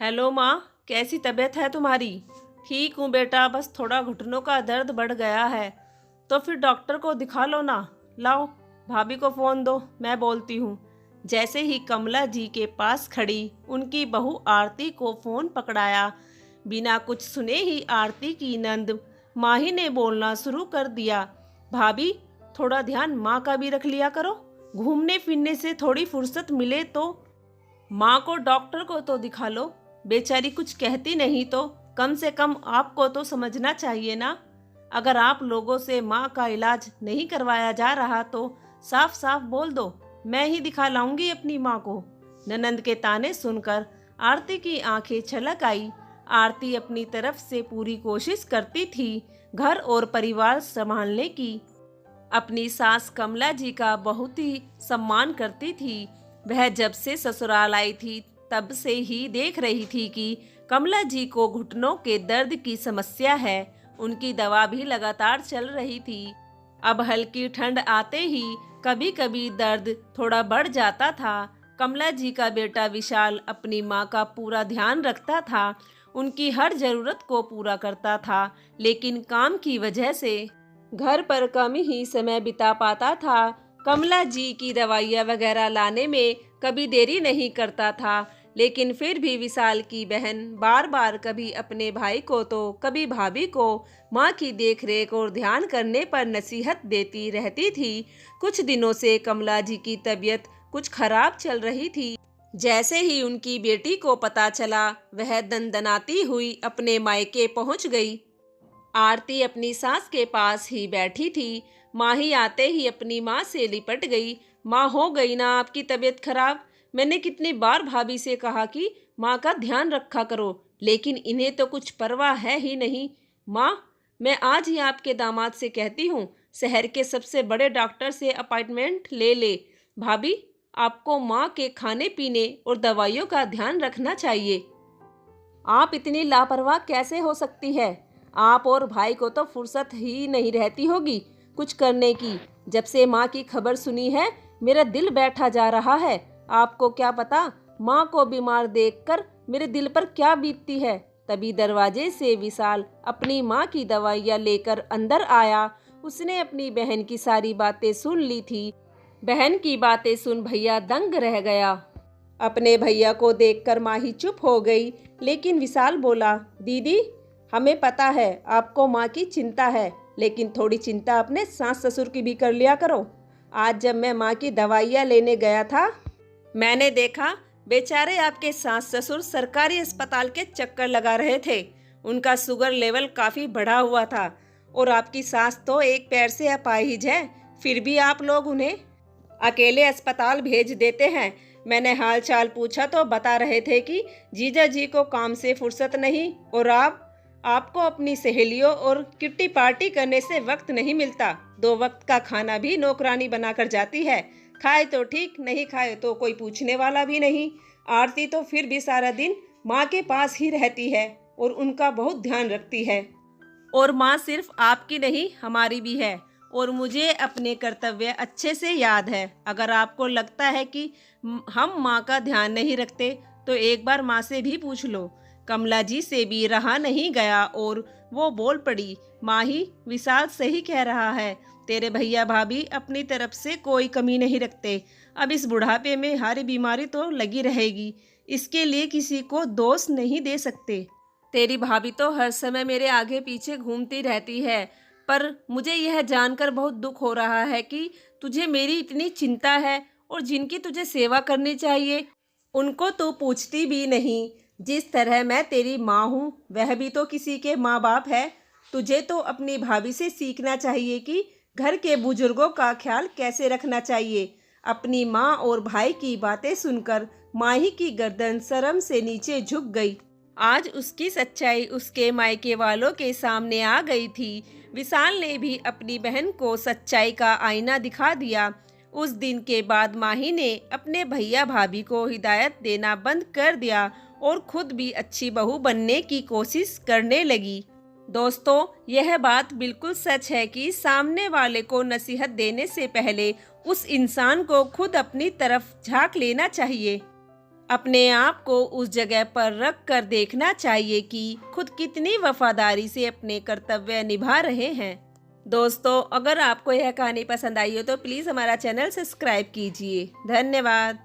Hello माँ, कैसी तबीयत है तुम्हारी? ठीक हूँ बेटा, बस थोड़ा घुटनों का दर्द बढ़ गया है। तो फिर डॉक्टर को दिखा लो ना। लाओ, भाभी को फ़ोन दो, मैं बोलती हूँ। जैसे ही कमला जी के पास खड़ी उनकी बहू आरती को फ़ोन पकड़ाया, बिना कुछ सुने ही आरती की नंद माही ने बोलना शुरू कर दिया। भाभी, थोड़ा ध्यान माँ का भी रख लिया करो। घूमने फिरने से थोड़ी फुर्सत मिले तो माँ को डॉक्टर को तो दिखा लो। बेचारी कुछ कहती नहीं तो कम से कम आपको तो समझना चाहिए ना। अगर आप लोगों से माँ का इलाज नहीं करवाया जा रहा तो साफ साफ बोल दो, मैं ही दिखा लाऊंगी अपनी माँ को। ननंद के ताने सुनकर आरती की आंखें छलक आई। आरती अपनी तरफ से पूरी कोशिश करती थी घर और परिवार संभालने की। अपनी सास कमला जी का बहुत ही सम्मान करती थी। वह जब से ससुराल आई थी तब से ही देख रही थी कि कमला जी को घुटनों के दर्द की समस्या है। उनकी दवा भी लगातार चल रही थी। अब हल्की ठंड आते ही कभी कभी दर्द थोड़ा बढ़ जाता था। कमला जी का बेटा विशाल अपनी माँ का पूरा ध्यान रखता था, उनकी हर जरूरत को पूरा करता था, लेकिन काम की वजह से घर पर कम ही समय बिता पाता था। कमला जी की दवाइयाँ वगैरह लाने में कभी देरी नहीं करता था, लेकिन फिर भी विशाल की बहन बार बार कभी अपने भाई को तो कभी भाभी को माँ की देखरेख और ध्यान करने पर नसीहत देती रहती थी। कुछ दिनों से कमला जी की तबीयत कुछ खराब चल रही थी। जैसे ही उनकी बेटी को पता चला, वह दनदनाती हुई अपने मायके पहुंच गई। आरती अपनी सास के पास ही बैठी थी। माही आते ही अपनी माँ से लिपट गई। माँ, हो गई ना आपकी तबीयत खराब? मैंने कितनी बार भाभी से कहा कि माँ का ध्यान रखा करो, लेकिन इन्हें तो कुछ परवाह है ही नहीं। माँ, मैं आज ही आपके दामाद से कहती हूँ, शहर के सबसे बड़े डॉक्टर से अपॉइंटमेंट ले ले। भाभी, आपको माँ के खाने पीने और दवाइयों का ध्यान रखना चाहिए। आप इतनी लापरवाह कैसे हो सकती है? आप और भाई को तो फुर्सत ही नहीं रहती होगी कुछ करने की। जब से माँ की खबर सुनी है, मेरा दिल बैठा जा रहा है। आपको क्या पता माँ को बीमार देखकर मेरे दिल पर क्या बीतती है। तभी दरवाजे से विशाल अपनी माँ की दवाइयाँ लेकर अंदर आया। उसने अपनी बहन की सारी बातें सुन ली थी। बहन की बातें सुन भैया दंग रह गया। अपने भैया को देखकर माही चुप हो गई, लेकिन विशाल बोला, दीदी, हमें पता है आपको माँ की चिंता है, लेकिन थोड़ी चिंता अपने सास ससुर की भी कर लिया करो। आज जब मैं माँ की दवाइयाँ लेने गया था, मैंने देखा बेचारे आपके सास ससुर सरकारी अस्पताल के चक्कर लगा रहे थे। उनका शुगर लेवल काफ़ी बढ़ा हुआ था और आपकी सास तो एक पैर से अपाहिज है, फिर भी आप लोग उन्हें अकेले अस्पताल भेज देते हैं। मैंने हाल चाल पूछा तो बता रहे थे कि जीजा जी को काम से फुर्सत नहीं और आपको अपनी सहेलियों और किट्टी पार्टी करने से वक्त नहीं मिलता। 2 वक्त का खाना भी नौकरानी बनाकर जाती है। खाए तो ठीक, नहीं खाए तो कोई पूछने वाला भी नहीं। आरती तो फिर भी सारा दिन माँ के पास ही रहती है और उनका बहुत ध्यान रखती है। और माँ सिर्फ आपकी नहीं, हमारी भी है, और मुझे अपने कर्तव्य अच्छे से याद है। अगर आपको लगता है कि हम माँ का ध्यान नहीं रखते तो एक बार माँ से भी पूछ लो। कमला जी से भी रहा नहीं गया और वो बोल पड़ी, माही, विशाल सही कह रहा है। तेरे भैया भाभी अपनी तरफ से कोई कमी नहीं रखते। अब इस बुढ़ापे में हर बीमारी तो लगी रहेगी, इसके लिए किसी को दोष नहीं दे सकते। तेरी भाभी तो हर समय मेरे आगे पीछे घूमती रहती है, पर मुझे यह जानकर बहुत दुख हो रहा है कि तुझे मेरी इतनी चिंता है और जिनकी तुझे सेवा करनी चाहिए उनको तो पूछती भी नहीं। जिस तरह मैं तेरी माँ हूँ, वह भी तो किसी के माँ बाप है। तुझे तो अपनी भाभी से सीखना चाहिए कि घर के बुजुर्गों का ख्याल कैसे रखना चाहिए। अपनी माँ और भाई की बातें सुनकर माही की गर्दन शर्म से नीचे झुक गई। आज उसकी सच्चाई उसके मायके वालों के सामने आ गई थी। विशाल ने भी अपनी बहन को सच्चाई का आईना दिखा दिया। उस दिन के बाद माही ने अपने भैया भाभी को हिदायत देना बंद कर दिया और खुद भी अच्छी बहू बनने की कोशिश करने लगी। दोस्तों, यह बात बिल्कुल सच है कि सामने वाले को नसीहत देने से पहले उस इंसान को खुद अपनी तरफ झांक लेना चाहिए। अपने आप को उस जगह पर रख कर देखना चाहिए कि खुद कितनी वफादारी से अपने कर्तव्य निभा रहे हैं। दोस्तों, अगर आपको यह कहानी पसंद आई हो तो प्लीज़ हमारा चैनल सब्सक्राइब कीजिए। धन्यवाद।